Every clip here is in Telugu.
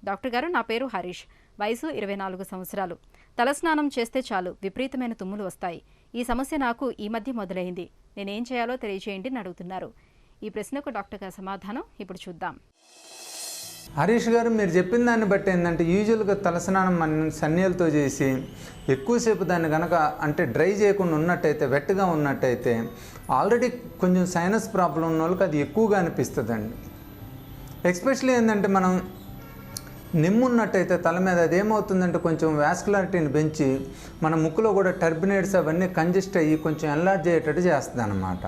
డాక్టర్ గారు, నా పేరు హరీష్, వయసు 24 సంవత్సరాలు. తలస్నానం చేస్తే చాలు విపరీతమైన తుమ్ములు వస్తాయి. ఈ సమస్య నాకు ఈ మధ్య మొదలైంది. నేనేం చేయాలో తెలియజేయండి అని అడుగుతున్నారు. ఈ ప్రశ్నకు డాక్టర్ గారి సమాధానం ఇప్పుడు చూద్దాం. హరీష్ గారు, మీరు చెప్పిన దాన్ని బట్టి ఏంటంటే యూజువల్గా తలస్నానం మన సన్నీళ్ళతో చేసి ఎక్కువసేపు దాన్ని కనుక అంటే డ్రై చేయకుండా ఉన్నట్టయితే, వెట్గా ఉన్నట్టయితే ఆల్రెడీ కొంచెం సైనస్ ప్రాబ్లం ఉన్న వాళ్ళకి అది ఎక్కువగా అనిపిస్తుందండి. ఎస్పెషలీ ఏంటంటే మనం నిమ్మున్నట్టయితే తల మీద అదేమవుతుందంటే కొంచెం వాస్కులారిటీని పెంచి మన ముక్కులో కూడా టర్బినేట్స్ అవన్నీ కంజెస్ట్ అయ్యి కొంచెం ఎన్లార్జ్ అయ్యేటట్టు చేస్తుంది అన్నమాట.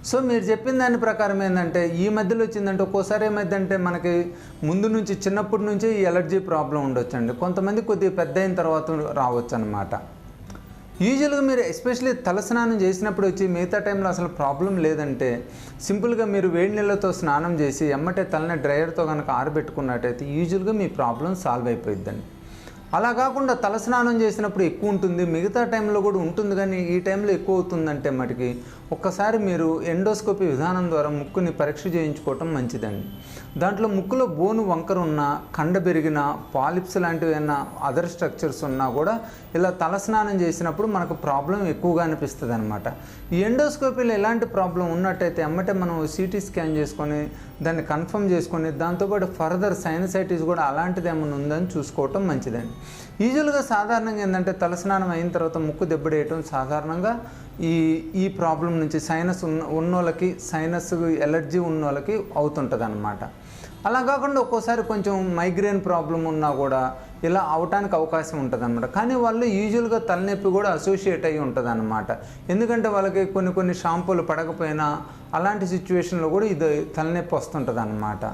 సో మీరు చెప్పిన దాని ప్రకారం ఏంటంటే ఈ మధ్యలో వచ్చిందంటే ఒక్కోసారి ఏమైందంటే మనకి ముందు నుంచి చిన్నప్పటి నుంచే ఈ ఎలర్జీ ప్రాబ్లం ఉండొచ్చండి. కొంతమంది కొద్దిగా పెద్ద అయిన తర్వాత రావచ్చు అన్నమాట. యూజువల్గా మీరు ఎస్పెషలీ తలస్నానం చేసినప్పుడు వచ్చి మిగతా టైంలో అసలు ప్రాబ్లం లేదంటే సింపుల్గా మీరు వేడి నీళ్ళతో స్నానం చేసి ఎమ్మటే తలని డ్రైయర్తో కనుక ఆరబెట్టుకున్నట్టయితే యూజువల్గా మీ ప్రాబ్లం సాల్వ్ అయిపోయిద్దండి. అలా కాకుండా తలస్నానం చేసినప్పుడు ఎక్కువ ఉంటుంది, మిగతా టైంలో కూడా ఉంటుంది, కానీ ఈ టైంలో ఎక్కువ అవుతుందంటే మటుకి ఒక్కసారి మీరు ఎండోస్కోపీ విధానం ద్వారా ముక్కుని పరీక్ష చేయించుకోవటం మంచిదండి. దాంట్లో ముక్కులో బోను వంకర ఉన్నా, కండ పెరిగిన, పాలిప్స్ లాంటివి ఏమైనా అదర్ స్ట్రక్చర్స్ ఉన్నా కూడా ఇలా తలస్నానం చేసినప్పుడు మనకు ప్రాబ్లం ఎక్కువగా అనిపిస్తుంది అనమాట. ఈ ఎండోస్కోపీలో ఎలాంటి ప్రాబ్లం ఉన్నట్టయితే ఎమ్మటే మనం సిటీ స్కాన్ చేసుకొని దాన్ని కన్ఫర్మ్ చేసుకొని దాంతోపాటు ఫర్దర్ సైనసైటిస్ కూడా అలాంటిది ఏమైనా ఉందని చూసుకోవటం మంచిదండి. యూజువల్గా సాధారణంగా ఏంటంటే తలస్నానం అయిన తర్వాత ముక్కు దెబ్బడేయటం సాధారణంగా ఈ ప్రాబ్లం నుంచి సైనస్ ఉన్నోళ్ళకి, సైనస్ ఎలర్జీ ఉన్నోళ్ళకి అవుతుంటుంది అన్నమాట. అలా కాకుండా ఒక్కోసారి కొంచెం మైగ్రేన్ ప్రాబ్లం ఉన్నా కూడా ఇలా అవటానికి అవకాశం ఉంటుంది అనమాట. కానీ వాళ్ళు యూజువల్గా తలనొప్పి కూడా అసోసియేట్ అయ్యి ఉంటుంది అన్నమాట. ఎందుకంటే వాళ్ళకి కొన్ని షాంపూలు పడకపోయినా అలాంటి సిచ్యువేషన్లో కూడా ఇది తలనొప్పి వస్తుంటుంది అన్నమాట.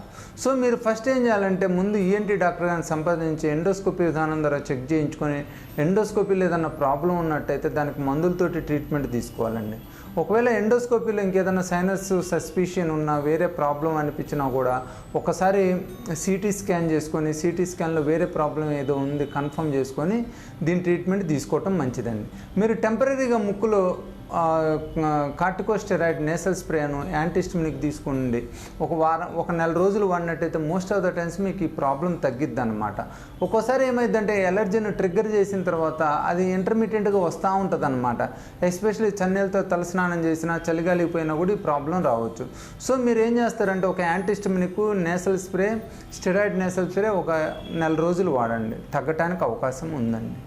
సో మీరు ఫస్ట్ ఏం చేయాలంటే ముందు ఈఎన్టీ డాక్టర్ గారిని సంప్రదించి ఎండోస్కోపీ విధానం ద్వారా చెక్ చేయించుకొని ఎండోస్కోపీలో ఏదైనా ప్రాబ్లం ఉన్నట్టయితే దానికి మందులతోటి ట్రీట్మెంట్ తీసుకోవాలండి. ఒకవేళ ఎండోస్కోపీలో ఇంకేదైనా సైనస్ సస్పిషన్ ఉన్నా, వేరే ప్రాబ్లం అనిపించినా కూడా ఒకసారి సిటీ స్కాన్ చేసుకొని సిటీ స్కాన్లో వేరే ప్రాబ్లం ఏదో ఉంది కన్ఫర్మ్ చేసుకొని దీని ట్రీట్మెంట్ తీసుకోవటం మంచిదండి. మీరు టెంపరీగా ముక్కులో కార్టికోస్టెరాయిడ్ నేసల్ స్ప్రేను యాంటీస్టమినిక్ తీసుకుండి ఒక నెల రోజులు వాడినట్టయితే మోస్ట్ ఆఫ్ ద టైమ్స్ మీకు ఈ ప్రాబ్లం తగ్గిద్ది అనమాట. ఒక్కోసారి ఏమైందంటే ఎలర్జీని ట్రిగ్గర్ చేసిన తర్వాత అది ఇంటర్మీడియట్గా వస్తూ ఉంటుంది అనమాట. ఎస్పెషల్లీ చన్నీళ్ళతో తలస్నానం చేసినా, చలిగాలికి పోయినా కూడా ఈ ప్రాబ్లం రావచ్చు. సో మీరు ఏం చేస్తారంటే ఒక antihistaminic nasal spray, steroid nasal spray ఒక నెల రోజులు వాడండి, తగ్గటానికి అవకాశం ఉందండి.